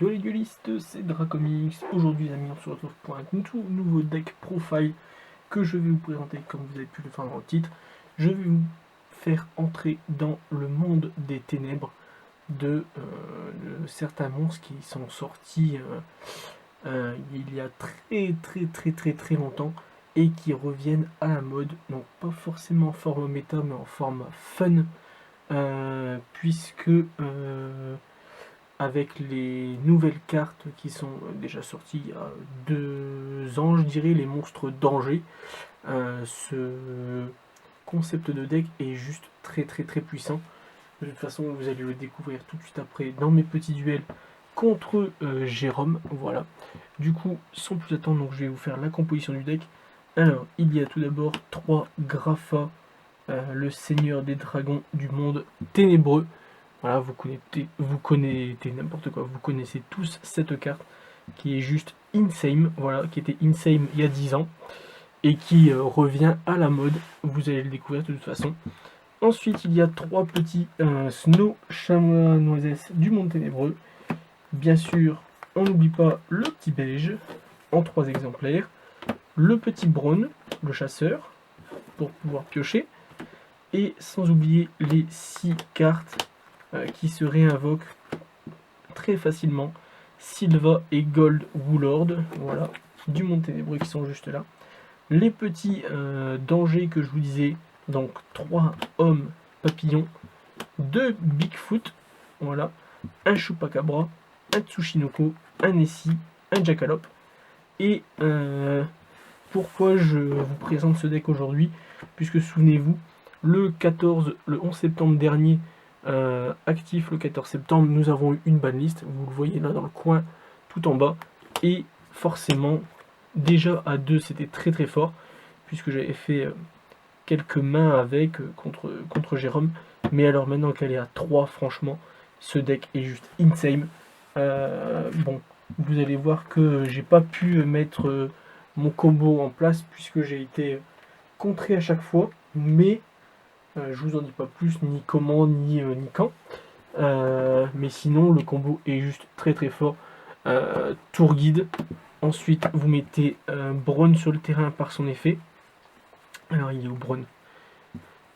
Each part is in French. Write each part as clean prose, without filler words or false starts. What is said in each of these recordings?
Yo les duelistes, c'est Dracomix. Aujourd'hui les amis, on se retrouve pour un tout nouveau deck profile que je vais vous présenter comme vous avez pu le voir dans le titre. Je vais vous faire entrer dans le monde des ténèbres de certains monstres qui sont sortis il y a très longtemps et qui reviennent à la mode. Donc pas forcément en forme méta mais en forme fun puisque avec les nouvelles cartes qui sont déjà sorties il y a 2 ans, je dirais, les monstres danger. Ce concept de deck est juste très puissant. De toute façon, vous allez le découvrir tout de suite après dans mes petits duels contre Jérôme. Voilà. Du coup, sans plus attendre, donc, je vais vous faire la composition du deck. Alors, il y a tout d'abord 3 Grapha, le seigneur des dragons du monde ténébreux. Voilà, vous connaissez n'importe quoi, vous connaissez tous cette carte qui est juste insane, voilà, qui était insane il y a 10 ans et qui revient à la mode. Vous allez le découvrir de toute façon. Ensuite, il y a 3 petits Snow Chamois-Noises du monde ténébreux. Bien sûr, on n'oublie pas le petit beige en 3 exemplaires, le petit Braun, le chasseur, pour pouvoir piocher, et sans oublier les 6 cartes qui se réinvoquent très facilement. Sylva et Gold Woolord, voilà, du monde ténébreux qui sont juste là. Les petits dangers que je vous disais, donc 3 hommes papillons, 2 Bigfoot, voilà, un Chupacabra, un Tsushinoko, un Nessie, un Jackalope. Et pourquoi je vous présente ce deck aujourd'hui, puisque souvenez-vous, le 11 septembre dernier, actif le 14 septembre, nous avons eu une banlist, vous le voyez là dans le coin, tout en bas, et forcément, déjà à 2 c'était très fort, puisque j'avais fait quelques mains avec contre Jérôme, mais alors maintenant qu'elle est à 3, franchement, ce deck est juste insane. Bon, vous allez voir que j'ai pas pu mettre mon combo en place, puisque j'ai été contré à chaque fois, mais je vous en dis pas plus, ni comment, ni quand. Mais sinon, le combo est juste très fort. Tour guide. Ensuite, vous mettez Braun sur le terrain par son effet. Alors, il est où Braun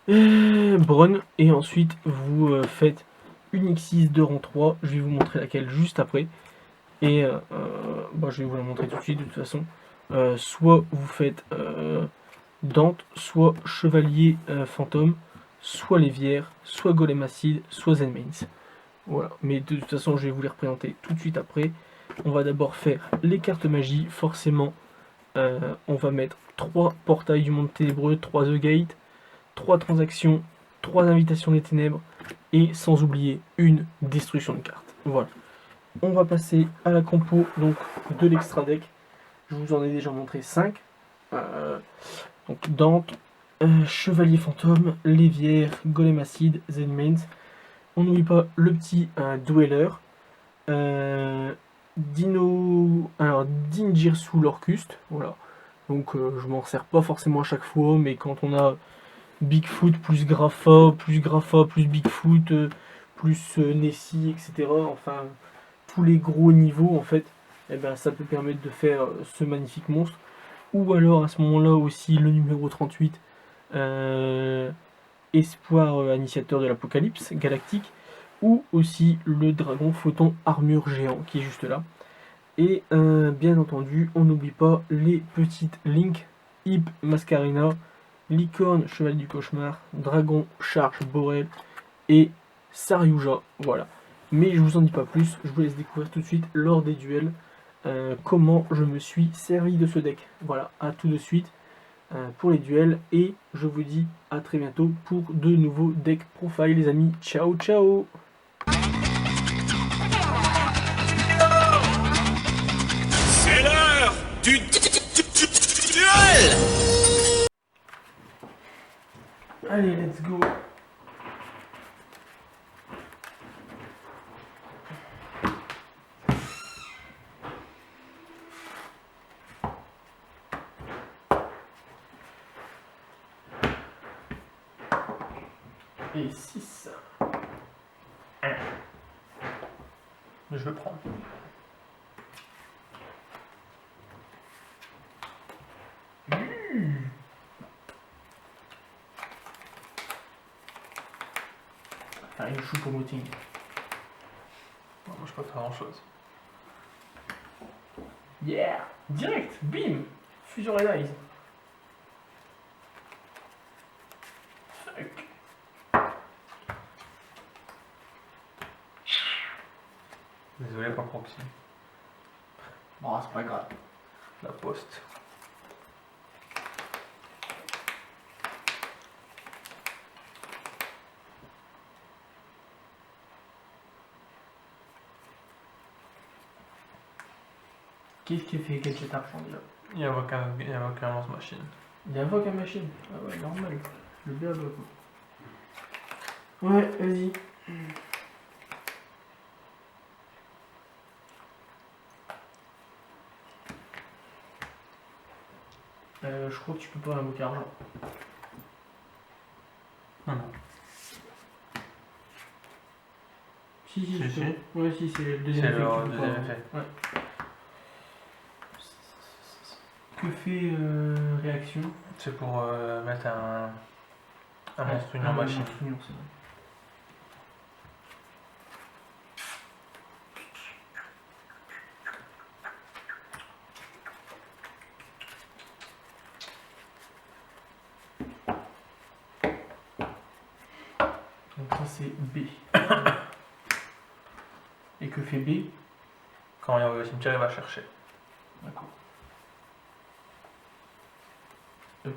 Braun. Et ensuite, vous faites une X6 de rang 3. Je vais vous montrer laquelle juste après. Et bon, je vais vous la montrer tout de suite de toute façon. Soit vous faites Dante, soit Chevalier Fantôme, soit Lévière, soit Golem Acide, soit Zenmains. Voilà, mais de toute façon je vais vous les représenter tout de suite après. On va d'abord faire les cartes magie, forcément on va mettre 3 portails du monde ténébreux, 3 The Gate, 3 transactions, 3 invitations des ténèbres, et sans oublier une destruction de cartes. Voilà. On va passer à la compo donc, de l'extra deck. Je vous en ai déjà montré 5. Donc Dante, Chevalier Fantôme, Lévière, Golem Acide, Zenmains. On n'oublie pas le petit Dweller, Dingirsu Lorcust, voilà. Donc je m'en sers pas forcément à chaque fois, mais quand on a Bigfoot plus Grapha, plus Bigfoot, plus Nessie, etc. Enfin, tous les gros niveaux en fait, eh ben, ça peut permettre de faire ce magnifique monstre. Ou alors à ce moment-là aussi le numéro 38, Espoir initiateur de l'apocalypse galactique, ou aussi le dragon photon armure géant qui est juste là. Et bien entendu, on n'oublie pas les petites Link, Hip Mascarina, Licorne Cheval du Cauchemar, Dragon Charge Borel et Saryuja. Voilà. Mais je vous en dis pas plus, je vous laisse découvrir tout de suite lors des duels comment je me suis servi de ce deck. Voilà, à tout de suite pour les duels et je vous dis à très bientôt pour de nouveaux decks profile les amis. Ciao ciao. C'est l'heure du duel. Allez, let's go. Et 6. Je le prends. Choupo-Moting. Non, moi je peux pas faire grand chose. Yeah! Direct! Bim! Fusion Red Eyes. Fuck! Désolé pour le proxy. Bon, c'est pas grave. La poste. Qu'est-ce qui fait Gadget Argent déjà? Il invoque un lance-machine. Il invoque la machine. Ah ouais, normal. Le BA quoi. Ouais, vas-y. Je crois que tu peux pas invoquer argent. Non, non. Si, Si, tu si. peux. Ouais, si, c'est le C'est deuxième effet. le que tu peux deuxième pas. effet. Ouais. Que fait réaction? C'est pour mettre un monstre Ah, union machine. monstre union, c'est vrai. Donc ça c'est B. Et que fait B? Quand il envoie au cimetière, il va chercher. D'accord. Ok.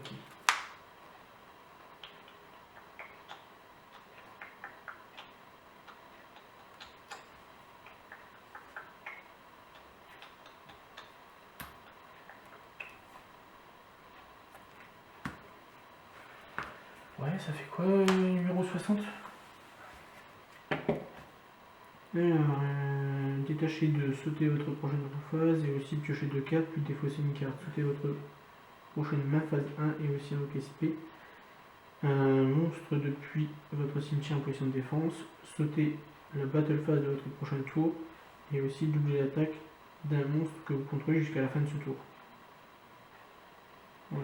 Ouais, ça fait quoi numéro 60? Alors, détacher de sauter votre prochaine phase et aussi piocher 2 cartes, puis défausser une carte. Sauter votre prochaine main phase 1 et aussi invoquer SP. Un monstre depuis votre cimetière en position de défense. Sauter la battle phase de votre prochain tour et aussi doubler l'attaque d'un monstre que vous contrôlez jusqu'à la fin de ce tour. Ouais.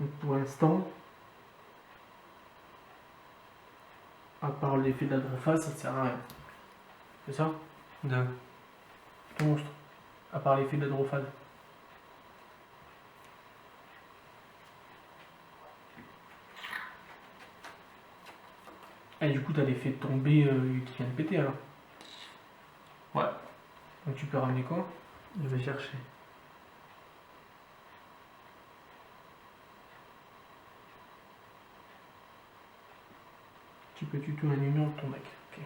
Donc pour l'instant, à part l'effet de la drofase, ça ne sert à rien. C'est ça? Deux. Ton monstre. À part l'effet de la drofade. Et du coup, t'as l'effet de tomber qui vient de péter alors. Ouais. Donc tu peux ramener quoi? Je vais chercher. Tu peux tuto un union de ton deck. Ok.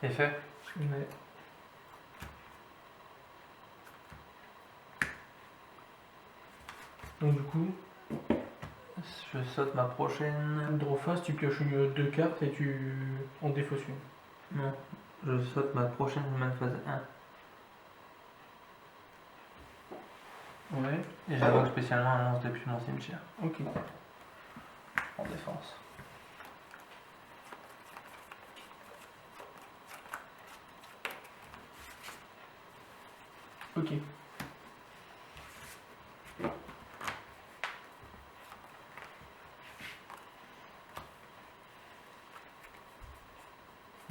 C'est fait. Ouais. Donc du coup, Je saute ma prochaine. draw face, tu pioches 2 cartes et tu en défausses une. Non. Je saute ma prochaine main phase 1. Ouais. Et j'invoque spécialement un monstre depuis mon cimetière. Ok. En défense. Ok.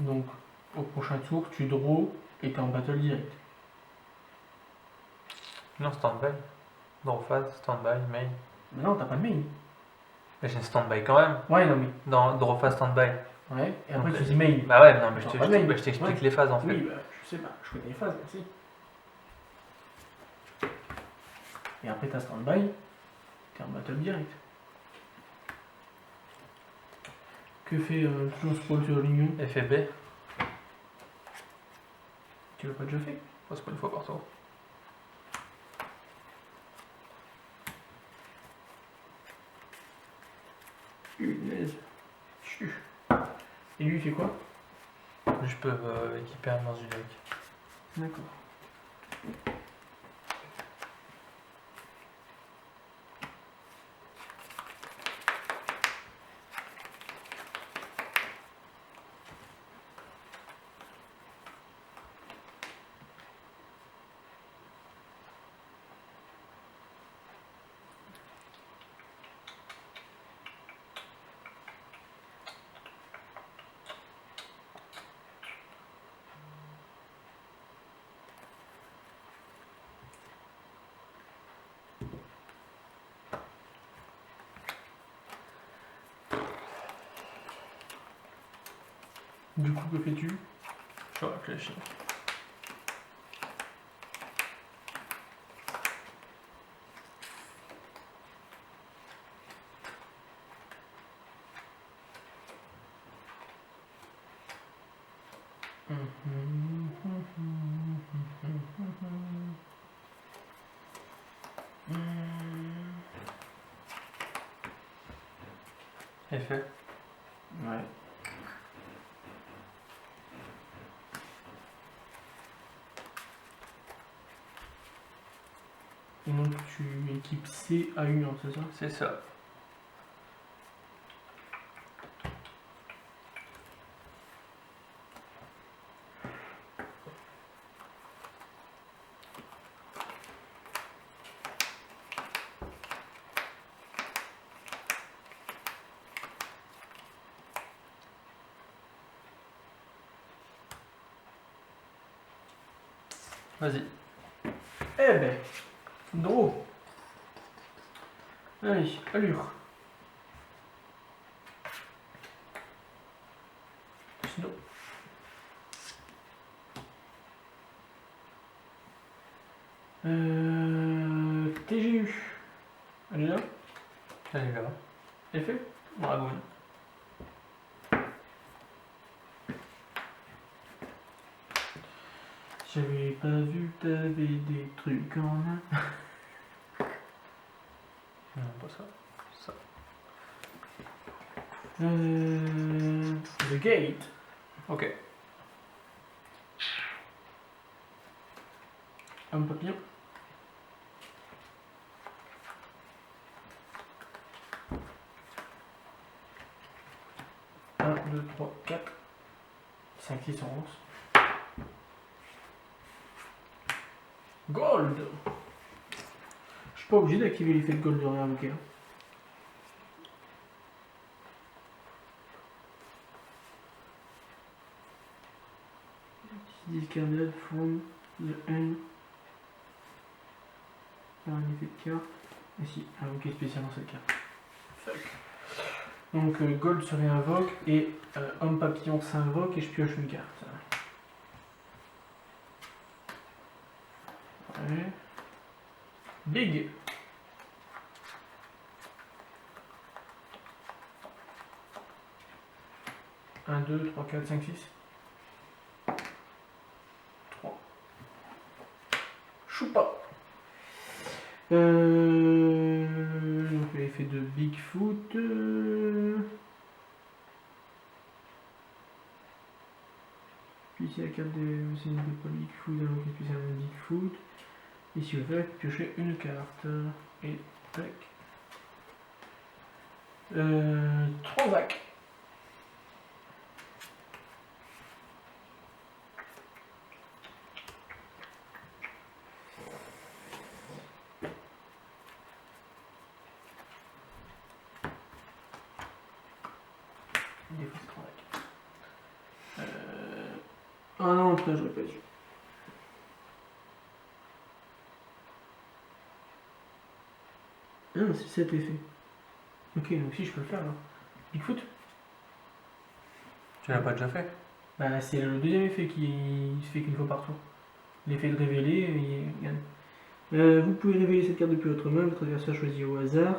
Donc, au prochain tour, tu draw et t'es en battle direct. Non, stand-by. Draw phase, stand-by, main. Mais non, t'as pas de main. Mais j'ai une stand-by quand même. Ouais, non mais. Dans draw phase, stand-by. Ouais, et après Donc, tu dis main. Bah ouais, non, mais je Attends, pas main. t'explique Ouais. les phases en fait. Oui, bah, je sais pas, je connais les phases, merci. Et après t'as standby, t'es en battle direct. Que fait toujours scroll sur l'union? Effet B, Tu l'as pas déjà fait? c'est pas une fois par tour. Punaise. Chu. Et lui il fait quoi? Je peux équiper un lance du deck. D'accord. Du coup, que fais-tu? Je réfléchis. Effet. Ouais. Et donc tu équipes C à U, c'est ça? C'est ça. Vas-y. Eh ben, draw. Allez, allure. Snow. TGU. Elle est là? Allez là. Effet? Dragoon. J'avais pas vu que t'avais des trucs en main. Non, pas ça. Ça. The Gate. Ok. Un papillon. Un, deux, trois, quatre. 5, 6, 11. Gold. Je suis pas obligé d'activer l'effet de gold de réinvoquer. Discarded from the end. Par un effet de carte. Et si, invoquer spécialement cette carte. Fuck. Donc gold se réinvoque et homme papillon s'invoque et je pioche une carte. Ouais. Big. Un, 2, 3, 4, 5, 6. 3. Choupa. Donc l'effet de Bigfoot. Puis ici la carte de Bigfoot, donc spécialement Bigfoot. Ici je vais piocher une carte. Et tac. Transac. Des fois c'est Transac. Ah non, putain, j'aurais pas dû. Ah non, c'est cet effet. Ok, donc si je peux le faire là. Bigfoot. Tu l'as pas déjà fait? Bah, c'est le deuxième effet qui se fait qu'une fois par tour. L'effet de révéler, il gagne. Vous pouvez révéler cette carte depuis votre main, votre adversaire choisit au hasard,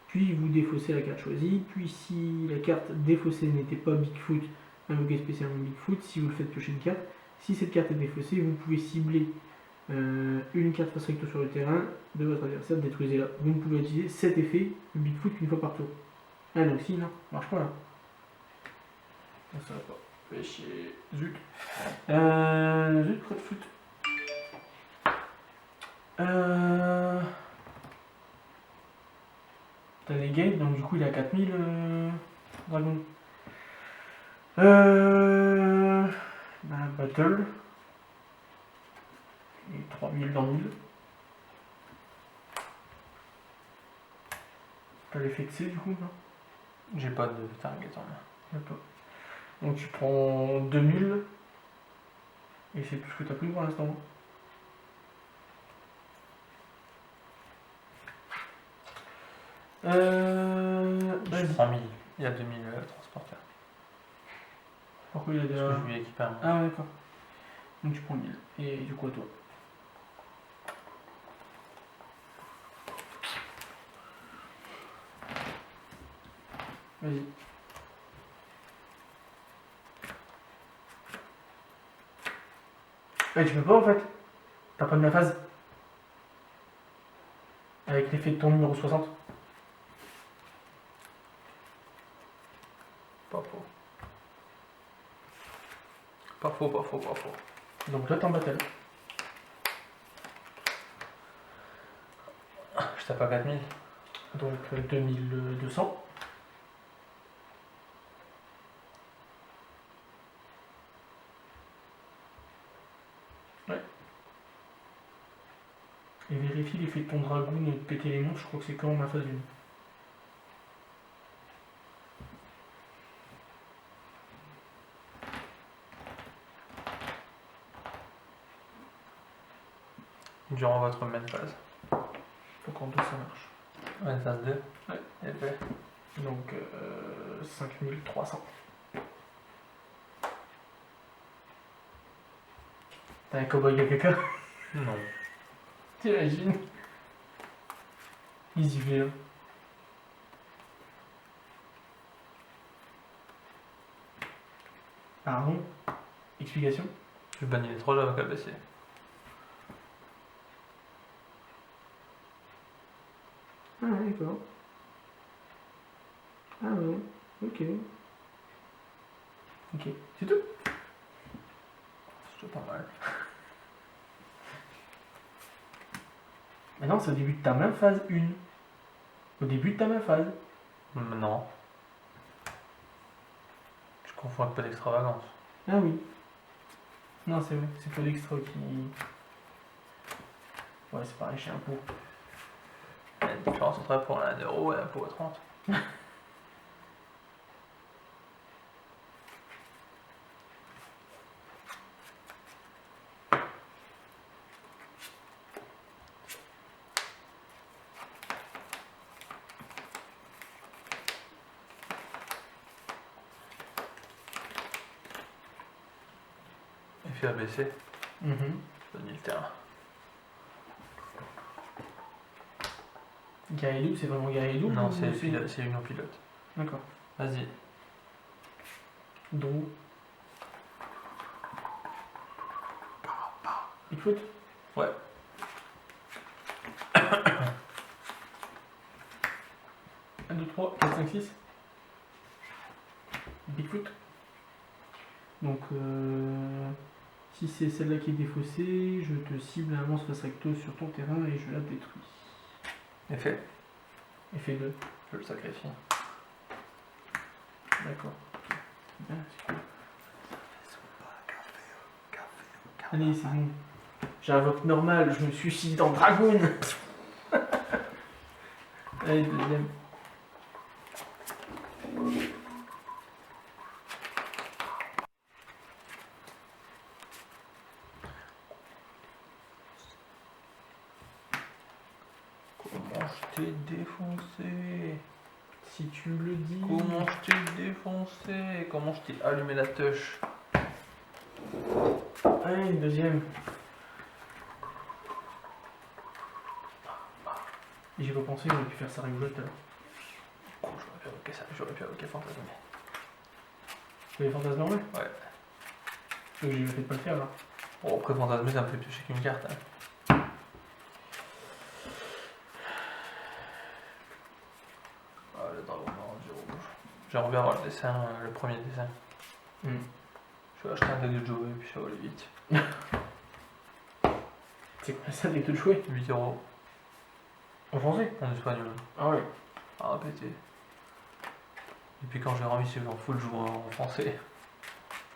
puis vous défaussez la carte choisie, puis si la carte défaussée n'était pas Bigfoot, invoquez spécialement Bigfoot, si vous le faites piocher une carte. Si cette carte est défaussée, vous pouvez cibler une carte face recto sur le terrain de votre adversaire, détruisez-la. Vous ne pouvez utiliser cet effet Bigfoot qu'une fois par tour. Ah donc si, non, marche pas là. Non, ça va pas. Fais chier. Zut. Zut, quoi de foot. T'as des gates, donc du coup il est à 4000 Dragon. Bah, Battle. Et 3000 dans 1000. T'as l'effet de C du coup, non? J'ai pas de target en main. D'accord. Donc tu prends 2000. Et c'est tout ce que t'as pris pour l'instant. J'ai Vas-y. 3000. Il y a 2000 transporteurs. Pourquoi il y a Parce déjà. que je lui ai équipé un. Ah ouais, d'accord. Donc tu prends 1000. Et du coup à toi. Vas-y. Tu peux pas en fait. T'as pas de la phase. Avec l'effet de ton numéro 60. Pas faux. Pas faux, pas faux, pas faux. Donc là t'es en battle. Je tape à 4000. Donc 2200. Ouais. Et vérifie l'effet de ton dragoon de péter les monstres, je crois que c'est quand on a phase 1. Durant votre même phase. Faut qu'en deux ça marche. Ouais, phase 2. Ouais. Et fait. Donc 5300. T'as un cowboy à caca? Non. T'imagines? Ils y vont. Pardon? Explication? Je bannis les 3 avec ABC. Ah ouais, d'accord. Ah ouais, ok. Ok, c'est tout? C'est pas mal. Mais non, c'est au début de ta main phase 1. Au début de ta main phase. Non. Je confonds avec pas d'extravagance. Ah oui. Non, c'est vrai, c'est pas l'extra qui. Ouais, c'est pareil chez un pot. Il y a une différence entre un pot à 1 euro et un pot à 30. Effet ABC, bannis le terrain. Guerrier double, c'est vraiment guerrier double? Non, ou c'est une pilote. D'accord. Vas-y. Draw. Bigfoot? Ouais. 1, 2, 3, 4, 5, 6. Bigfoot. Donc, si c'est celle-là qui est défaussée, je te cible un monstre face recto sur ton terrain et je la détruis. Effet. Effet 2. Je le sacrifie. D'accord. Ok. Bien, c'est cool. Allez, c'est bon. J'invoque normal, je me suicide en dragoon. Allez, deuxième. Comment je t'ai défoncé? Si tu le dis. Comment je t'ai défoncé? Comment je t'ai allumé la touche? Allez, une deuxième. Et j'ai pas pensé, on aurait pu faire ça rigolo tout à l'heure. Oh, j'aurais pu invoquer fantasme. Tu avais fantasmé? Ouais. Donc j'ai fait de pas le faire là. Bon, après fantasme, ça me fait piocher qu'une carte. Hein. Ah, le dragon noir du rouge. J'aimerais bien voir le dessin, le premier dessin. Je vais acheter un deck de Joe et puis ça va aller vite. C'est quoi ça, des de jouer 8 euros en français? en espagnol. Ah ouais. Ah, pété. Et puis quand Jérôme il s'est en full jouer en français.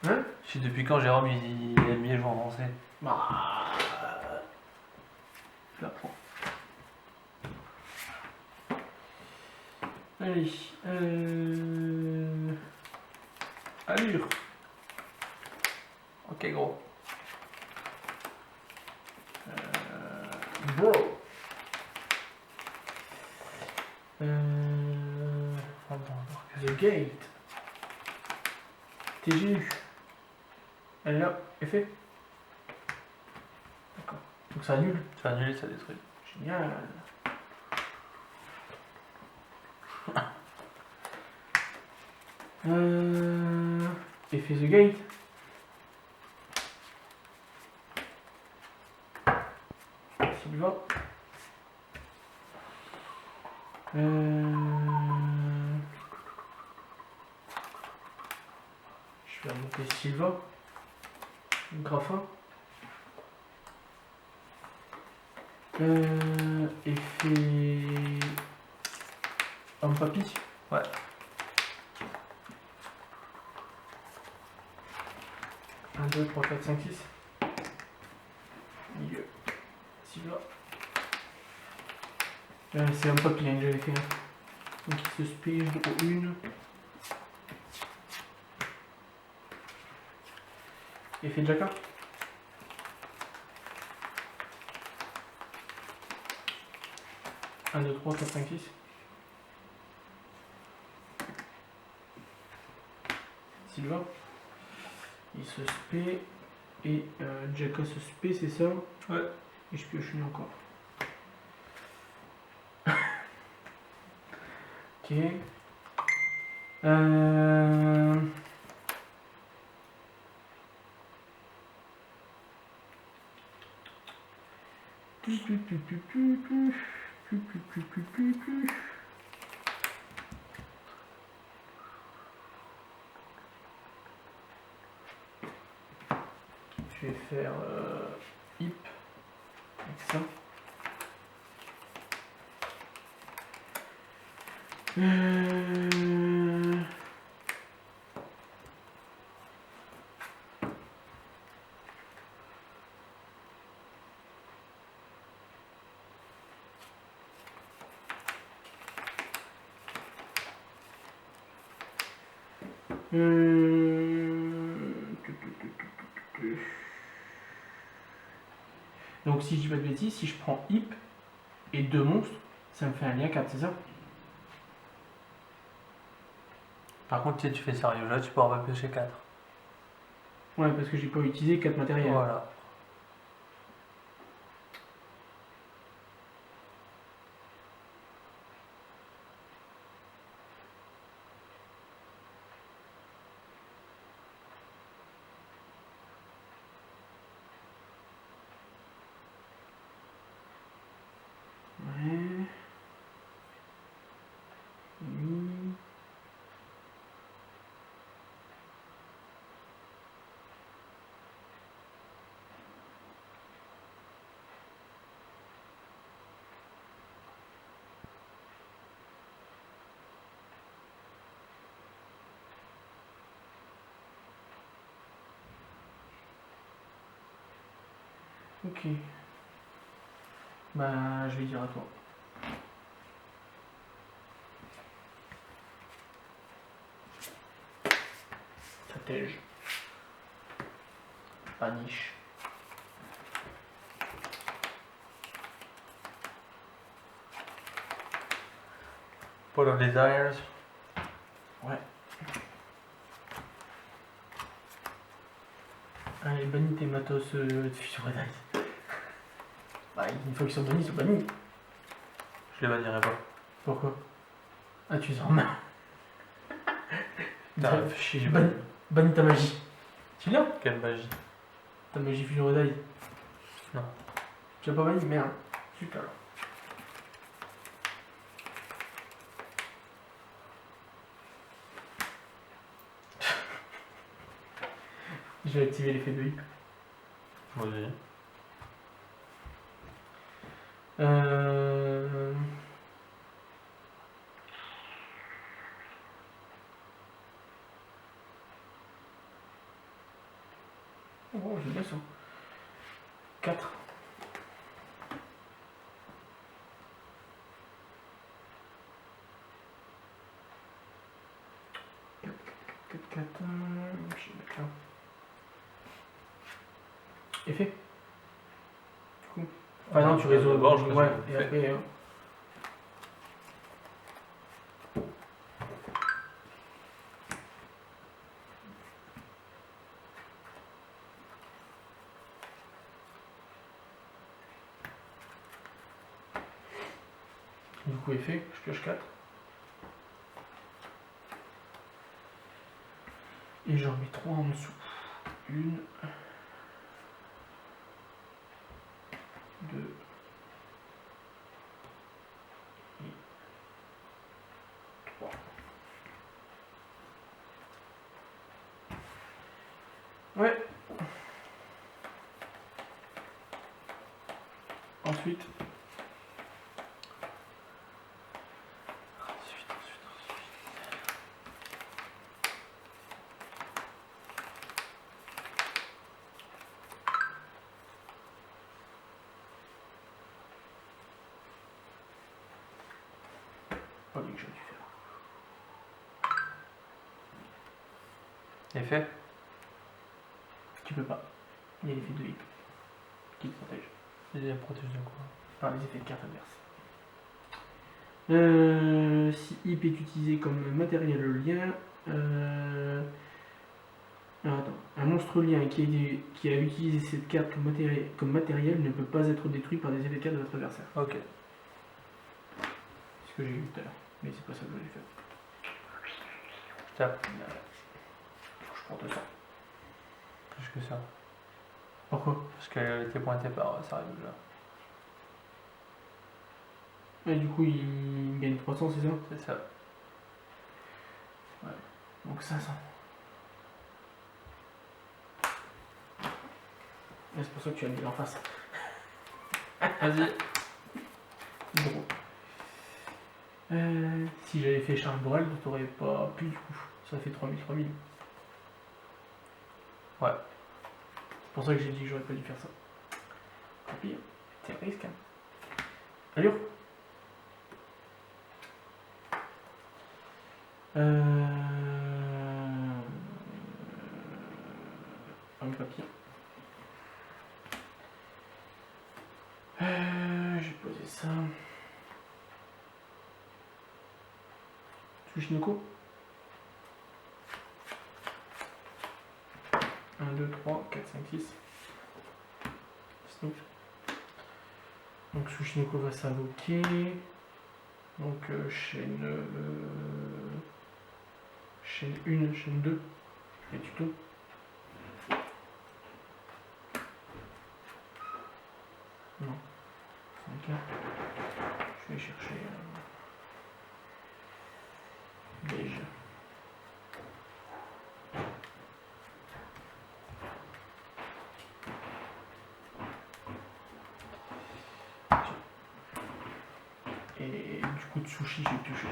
Hein? Je sais depuis quand Jérôme il aime bien jouer en français. Bah. Je la prends. Allez. Allure. Ok gros. Bro. The Gate. TGU. Elle est là. Effet. D'accord. Donc ça annule. Ça annule, ça détruit. Génial. Effet The Gate. S'il va. Je vais remonter Silva. Graphin. Effet. Homme papy. Ouais. Un, 2, 3, 4, 5, 6. Milieu. Silva. C'est un papy hein, que j'avais fait. Donc il se spé, je draw une. Effet de Jacka. Un, 2, 3, 4, 5, 6. Silva. Il se spé. Et Jacka se spé, c'est ça? Ouais. Et je pioche une encore. Ok. Je vais faire hip avec ça. Donc si je dis pas de bêtises, si je prends hip et deux monstres, ça me fait un lien 4, c'est ça? Par contre, si tu fais sérieux là, tu pourras pas piocher 4. Ouais, parce que j'ai pas utilisé 4 matériels. Voilà. Ouais. Oui. Ok. Bah, je vais dire à toi. Stratège. Paniche. Paul of Desires. Ouais. Allez, bannis tes matos de fusion Red. Bah, une fois qu'ils sont bannis, ils sont bannis. Je les bannirai pas. Pourquoi? Ah, tu les en main. Putain, fais chier, j'ai Bannis ta magie. Tu l'as? Quelle magie. Ta magie fusion Red. Non. Tu l'as pas banni? Merde. Super. J'ai activé l'effet de hip. Moi aussi. Oh, j'ai bien ça. 4. Je vais mettre là. Effet. Du coup. Ah non, tu résous d'abord, je ouais, résous et l'effet. après. Du coup, effet, je pioche 4. Et j'en mets 3 en dessous. 1, 2 et 3. Ouais. Ensuite. Pas dit que j'aurais dû faire. Effet. Tu peux pas. Il y a l'effet de hip qui te protège Il protège de quoi? par les effets de cartes adverses. Si hip est utilisé comme matériel lien, attends. Un monstre lien qui a utilisé cette carte comme matériel ne peut pas être détruit par des effets de cartes de votre adversaire. Ok. C'est ce que j'ai vu tout à l'heure. Mais c'est pas ça que je voulais faire. Je tape. Je prends 200. Plus que ça. Pourquoi? Parce qu'elle était pointée par ça arrive là. Et du coup, il gagne 300, c'est ça? C'est ça. Ouais. Donc 500. Et c'est pour ça que tu as mis en face. Vas-y. Bon. Si j'avais fait Charles Borel, t'aurais pas pu du coup. Ça fait 3000. Ouais. C'est pour ça que j'ai dit que j'aurais pas dû faire ça. Tant pis, c'est un risque. Hein. Allure. Un papier. J'ai posé ça. Tsushinoko. 1, 2, 3, 4, 5, 6. Snoop. Donc Tsushinoko va s'invoquer. Donc chaîne 1, chaîne 2. Et tuto. Non. 5. Je vais chercher beige. Et du coup de sushi j'ai pioché.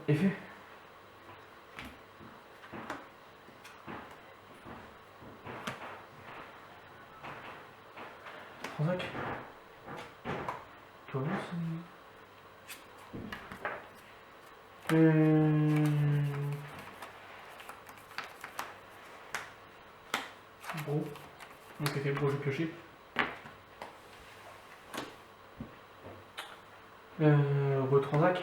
Effet. Transac. Toi aussi. Bon. Donc effet pour le piocher. Retransac.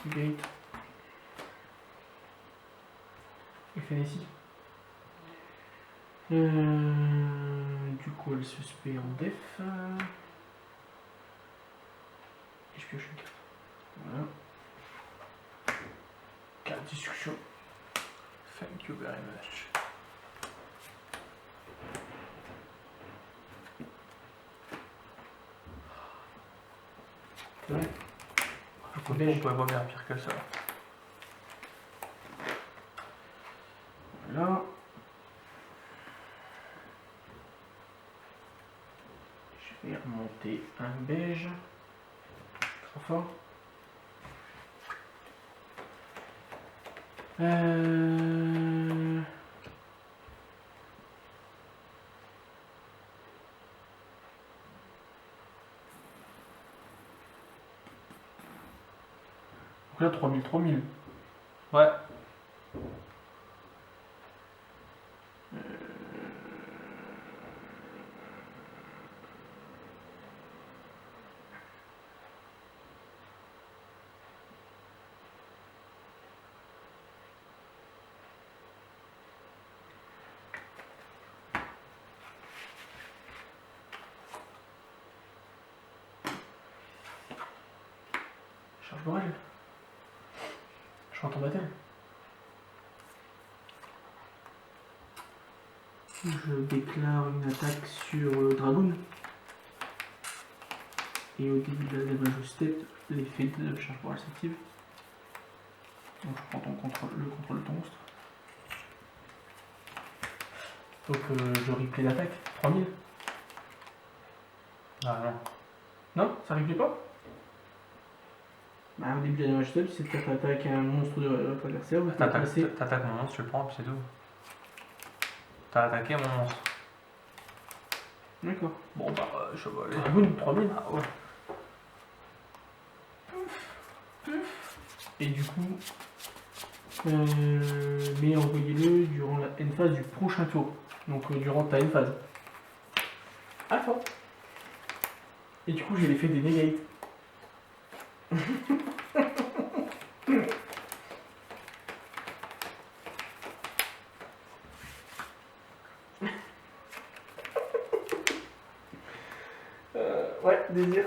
Gate. FNSI. Du coup, le suspect en def. Et je pioche une carte. Voilà. Carte discussion. Thank you very much. C'est vrai. On pouvait pas faire pire que ça. Voilà. Je vais remonter un beige. Trop fort. Donc là, 3000, 3000. Ouais. Charge morale. Je rentre en bataille. Je déclare une attaque sur le Dragoon. Et au début de la damage step, l'effet de charge morale s'active. Donc je prends le contrôle de ton monstre. Donc je replay l'attaque. 3000. Ah non. Non, ça replay pas. Bah, au début de la damage step, c'est que t'attaques un monstre de votre adversaire, vous placez. T'attaques mon monstre, tu le prends, puis c'est tout. T'as attaqué mon monstre. D'accord. Bon bah, je vais aller. Dragoon, 3000. Ah ouais. Et du coup, mais envoyez-le durant la end phase du prochain tour. Donc durant ta end phase. À toi. Et du coup, j'ai l'effet des negates. Ouais, désir.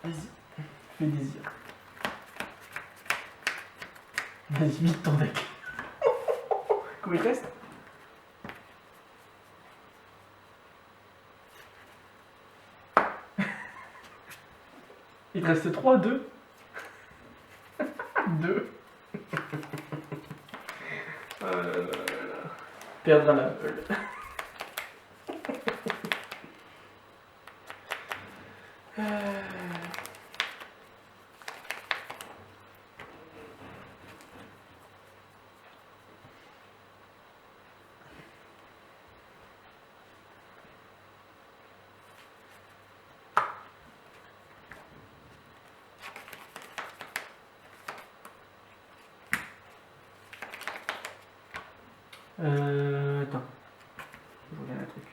Vas-y, fais désir. Vas-y, vite ton deck. Combien il reste? Il te reste 3, 2. 2. Perdre la meule. Attends. Je regarde un truc.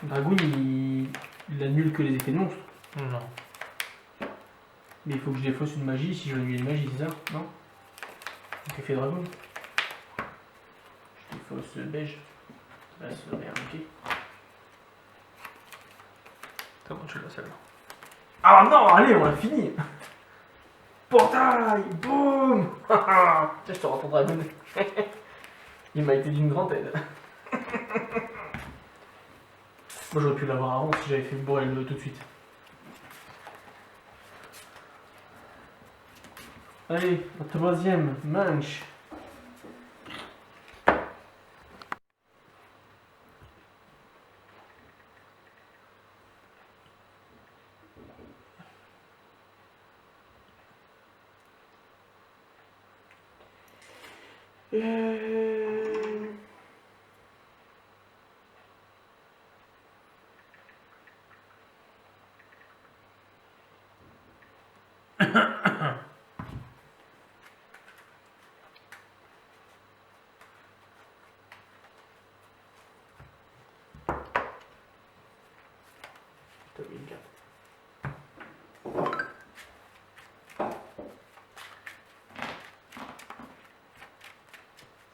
Dragoon, il annule que les effets de monstre. Non. Mais il faut que je défausse une magie si je annule une magie, c'est ça? Non? Donc effet Dragoon. Je défausse beige. Ça va se réinvoquer. C'est bon, tu l'as celle-là. Ah non, allez, on l'a fini. Portail, boum. Tiens, je te rends ton Dragoon. Il m'a été d'une grande aide. Moi j'aurais pu l'avoir avant si j'avais fait bourrer tout de suite. Allez, la troisième manche. T'as mis une carte.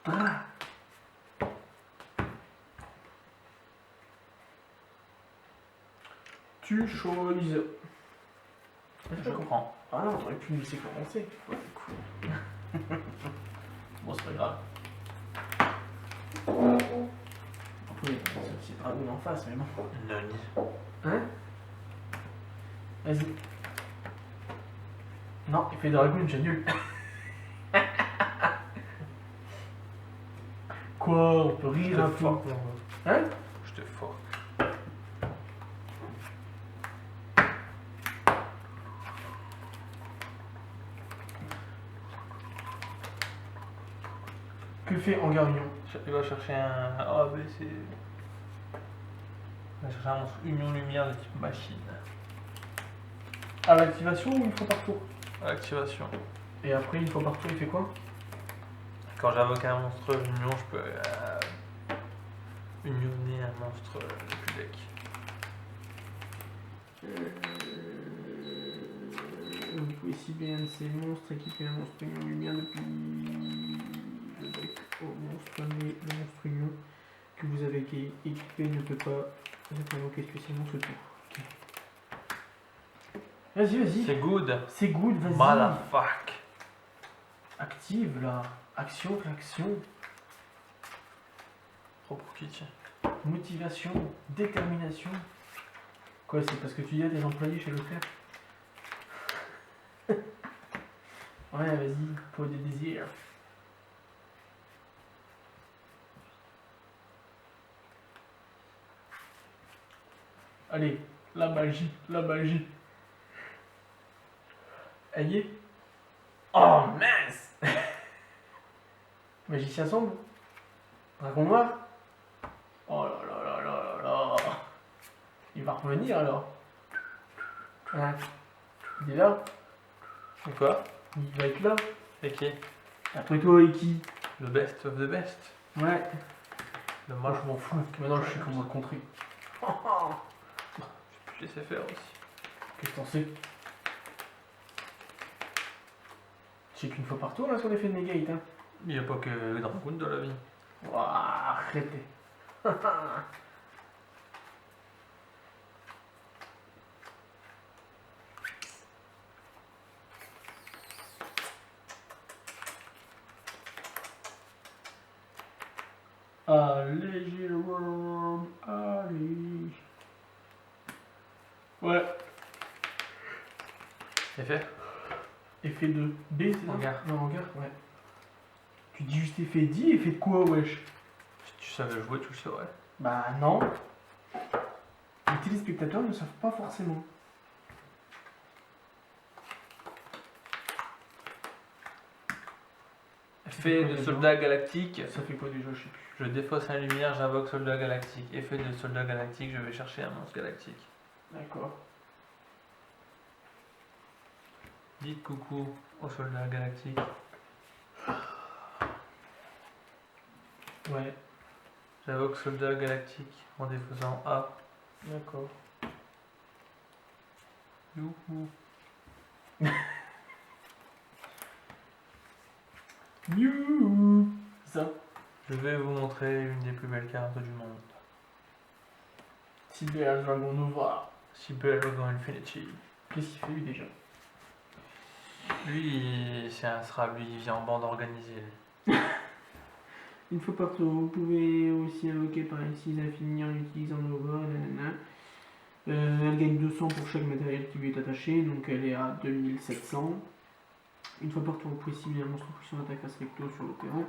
Ah. Tu choisis. Je comprends. Ah non, t'aurais pu me laisser commencer. Ouais, cool. Bon, c'est pas grave. Après, ce petit dragon en face, mais bon. Nani. Hein? Vas-y. Non, il fait dragon, j'ai nul. Quoi? On peut rire un peu. Fort. Hein? J'étais fort. Que fait Angarion? Il va chercher un A, B, C. Il va chercher un monstre union lumière de type machine. À l'activation ou une fois par tour? Activation. Et après, une fois par tour, il fait quoi? Quand j'invoque un monstre union, je peux unionner un monstre depuis deck. Vous pouvez cibler un de ces monstres, équiper un monstre union lumière depuis le deck au monstre, mais le monstre union que vous avez équipé ne peut pas être invoqué spécialement ce tour. Okay. Vas-y, vas-y. C'est good. C'est good, vas-y. Motherfuck. Active là. Action, réaction. Trop pour qui tiens. Motivation, détermination. Quoi, c'est parce que tu y as des employés chez Leclerc? Ouais, vas-y, pour des désirs. Allez, la magie, la magie. Aïe. Oh mince. Magicien sombre. Dragon noir. Oh là là là là là là. Il va revenir alors. Hein. Il est là. Et quoi? Il va être là. Et qui? Après toi et qui? Le best of the best. Ouais. Le Moi match. je m'en fous. Maintenant je sais comment le contrer. Je peux te laisser faire aussi. Qu'est-ce que t'en sais? Je sais qu'une fois par tour là sur l'effet de negate. Hein. Il n'y a pas que les dragons dans la vie. Ouah, arrêtez. Allez, Jérôme, allez. Ouais, C'est fait? effet de B, c'est ça? Hangar. Non, hangar, ouais. Tu dis juste effet 10, effet de quoi, wesh? Si tu savais jouer, tu le saurais. Bah non. Les téléspectateurs ne savent pas forcément. Effet de soldat galactique. Ça fait quoi déjà, je sais plus. Je défausse un lumière, j'invoque soldat galactique. Effet de soldat galactique, je vais chercher un monstre galactique. D'accord. Dites coucou au soldat galactique. Ouais, J'invoque soldat galactique en défausant A. d'accord. Youhou. You. Ça. Je vais vous montrer une des plus belles cartes du monde. Cyber Dragon Nova. Cyber Dragon Infinity. Qu'est-ce qu'il fait lui déjà? Lui, c'est un SRAB, lui, il vient en bande organisée. Une fois par tour, vous pouvez aussi invoquer par ici l'infini en utilisant Nova. Nanana. Elle gagne 200 pour chaque matériel qui lui est attaché, donc elle est à 2700. Une fois par tour, vous pouvez cibler un monstre en fonction d'attaque face recto sur le terrain.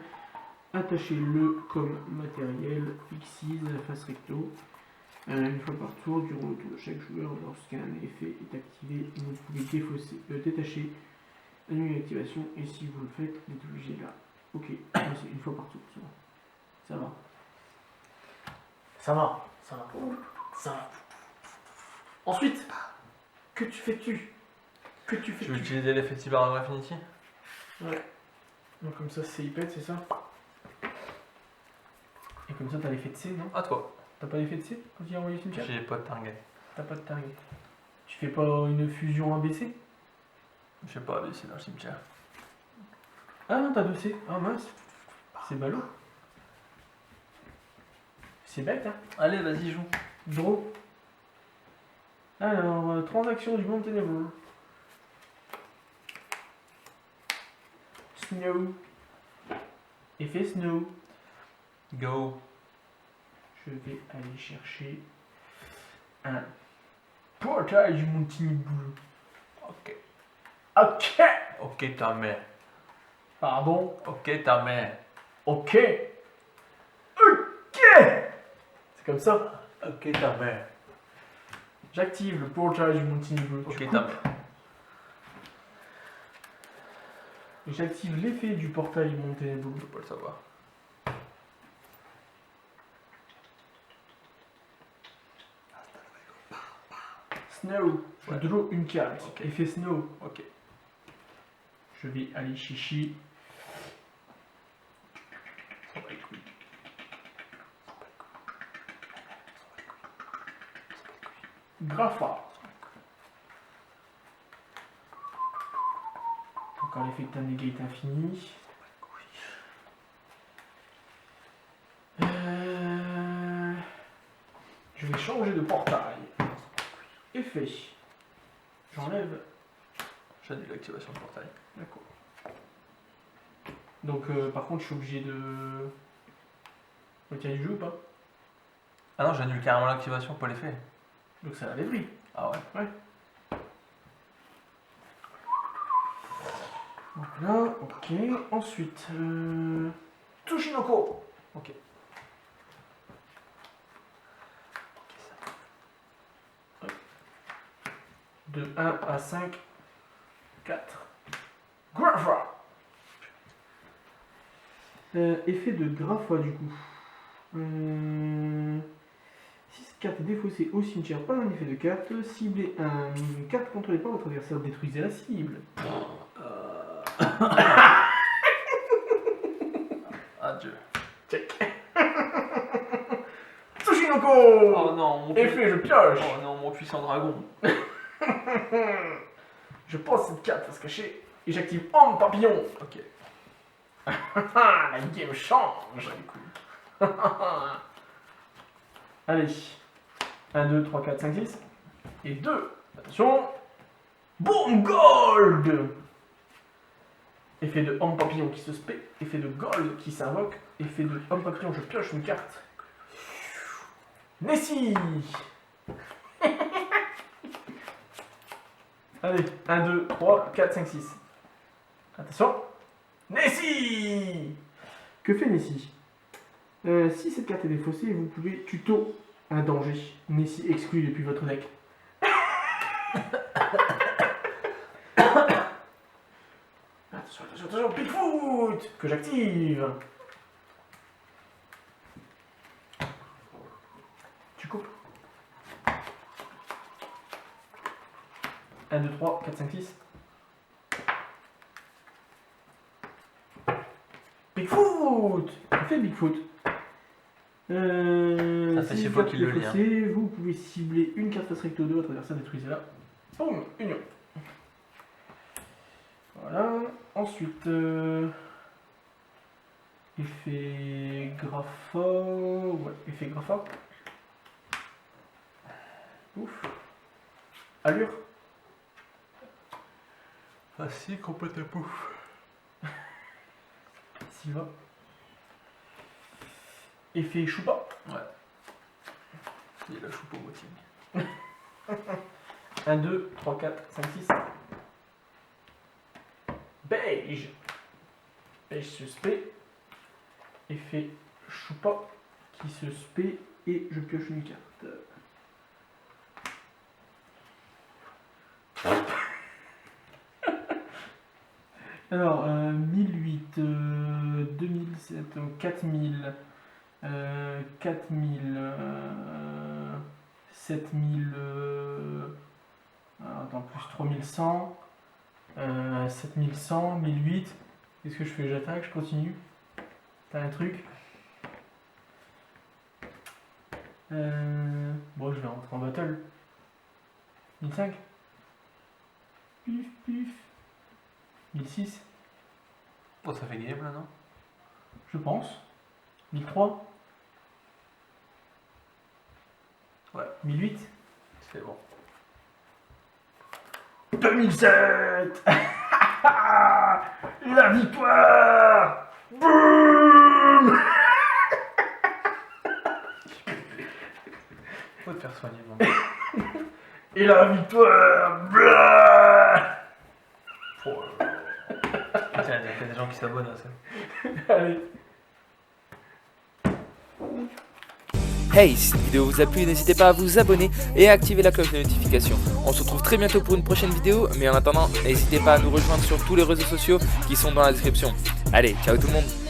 Attachez-le comme matériel X6 face recto. Une fois par tour, durant le tour de chaque joueur, lorsqu'un effet est activé, vous pouvez détacher, annuler l'activation, et si vous le faites, vous êtes obligé là. Ok, c'est une fois par tour, ça va. Ça va. Ça va, ça va. Ça va. Ensuite, que fais-tu? que tu fais. Je vais utiliser l'effet Cyber Affinity. Ouais. Donc comme ça, c'est hyper, c'est ça. Et comme ça, t'as l'effet de C, non? À toi. T'as pas l'effet de C quand tu as envoyé le cimetière? J'ai pas de target. T'as pas de target. Tu fais pas une fusion ABC? Je sais pas laisser dans le cimetière. Ah non, t'as 2 C. Ah mince. C'est ballot. C'est bête, hein. Allez, vas-y, joue. Draw. Alors, transaction du monde ténébreux. Snow. Effet snow. Go. Je vais aller chercher un portail du monde ténébreux. Ok. Ok. Ok, ta mère. Pardon. Ok, ta mère. Ok. Ok. C'est comme ça. Ok, ta mère. J'active le portail du monde ténébreux. Ok, Tu ta coupes. mère. J'active l'effet du portail du monde ténébreux. Je peux pas le savoir. Snow. Je Ouais. draw une carte. Ok. Effet snow. Ok. Je vais aller chercher Grapha. Encore l'effet que t'as negate infini. Je vais changer de portail. Effet. J'enlève. J'annule l'activation de portail. D'accord. Donc par contre je suis obligé de retirer du jeu ou pas? Ah non, j'annule carrément l'activation, pas l'effet. Donc ça l'avait pris. Ah ouais. Donc là, ok. Ensuite, Tsushinoko. Ok. De 1 à 5, 4. Grapha. Effet de Grapha du coup. Si cette carte est défaussée au cimetière par un effet de carte, ciblez une carte contrôlée par votre adversaire, détruisez la cible. Adieu. Check. Tsushinoko. Oh non, mon Effet, je pioche. Oh non, mon puissant dragon. Je pose cette carte à se cacher et j'active Homme Papillon. Ok. La game change. Allez. 1, 2, 3, 4, 5, 6. Et 2. Attention. Boom Gold. Effet de Homme Papillon qui se spé. Effet de Gold qui s'invoque. Effet de Homme Papillon, je pioche une carte. Nessie. Allez, 1, 2, 3, 4, 5, 6. Attention. Nessie. Que fait Nessie? Si cette carte est défaussée, vous pouvez tuto un danger. Nessie exclut depuis votre deck. Attention, attention, attention, Bigfoot que j'active. Tu coupes. 1, 2, 3, 4, 5, 6. Bigfoot. Que fait Bigfoot? Ça fait Si 6 une fois carte qu'il le est lit, hein. faussée, vous pouvez cibler une carte face recto 2, votre adversaire détruisez-la. Boum, union. Voilà. Ensuite, effet Grapha. Ouais, effet Grapha. Ouf. Allure. Facile, complète à pouf. S'y va. Effet Choupa. Ouais. Il la choupe au voting. 1, 2, 3, 4, 5, 6. Beige. Beige suspect. Effet Choupa qui se spé et je pioche une carte. Alors, 1008, 2007, 4000, 4000, 7000, attends, plus 3100, 7100, 1008. Qu'est-ce que je fais? J'attaque, je continue. T'as un truc? Bon, je vais rentrer en battle. 1005. Pif, pif. 1006. Oh, ça fait game là, non? Je pense. 1003. Ouais. 1008. C'est bon. 2007. La victoire. Boum. Faut te faire soigner, non? Et la victoire. Blah. Oh, putain, il y a des gens qui s'abonnent à ça. Allez. Hey, si cette vidéo vous a plu, n'hésitez pas à vous abonner et à activer la cloche de notification. On se retrouve très bientôt pour une prochaine vidéo, mais en attendant, n'hésitez pas à nous rejoindre sur tous les réseaux sociaux qui sont dans la description. Allez, ciao tout le monde!